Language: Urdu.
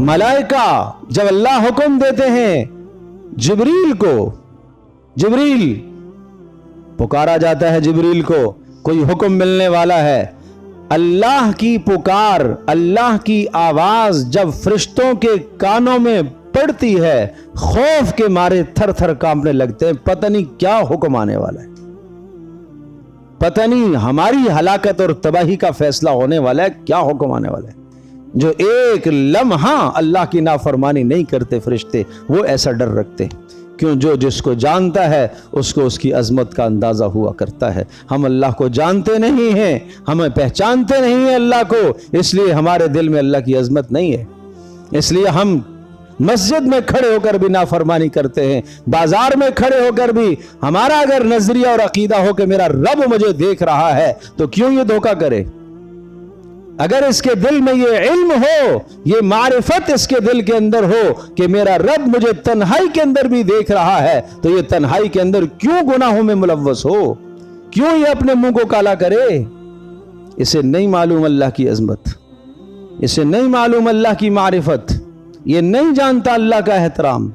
ملائکہ جب اللہ حکم دیتے ہیں جبریل کو، جبریل پکارا جاتا ہے، جبریل کو کوئی حکم ملنے والا ہے، اللہ کی پکار، اللہ کی آواز جب فرشتوں کے کانوں میں پڑتی ہے، خوف کے مارے تھر تھر کانپنے لگتے ہیں، پتہ نہیں کیا حکم آنے والا ہے، پتہ نہیں ہماری ہلاکت اور تباہی کا فیصلہ ہونے والا ہے، کیا حکم آنے والا ہے۔ جو ایک لمحہ اللہ کی نافرمانی نہیں کرتے فرشتے، وہ ایسا ڈر رکھتے ہیں، کیوں؟ جو جس کو جانتا ہے اس کو اس کی عظمت کا اندازہ ہوا کرتا ہے۔ ہم اللہ کو جانتے نہیں ہیں، ہمیں پہچانتے نہیں ہیں اللہ کو، اس لیے ہمارے دل میں اللہ کی عظمت نہیں ہے، اس لیے ہم مسجد میں کھڑے ہو کر بھی نافرمانی کرتے ہیں، بازار میں کھڑے ہو کر بھی ہمارا اگر نظریہ اور عقیدہ ہو کہ میرا رب مجھے دیکھ رہا ہے تو کیوں یہ دھوکہ کرے؟ اگر اس کے دل میں یہ علم ہو، یہ معرفت اس کے دل کے اندر ہو کہ میرا رب مجھے تنہائی کے اندر بھی دیکھ رہا ہے، تو یہ تنہائی کے اندر کیوں گناہوں میں ملوث ہو؟ کیوں یہ اپنے منہ کو کالا کرے؟ اسے نہیں معلوم اللہ کی عظمت، اسے نہیں معلوم اللہ کی معرفت، یہ نہیں جانتا اللہ کا احترام۔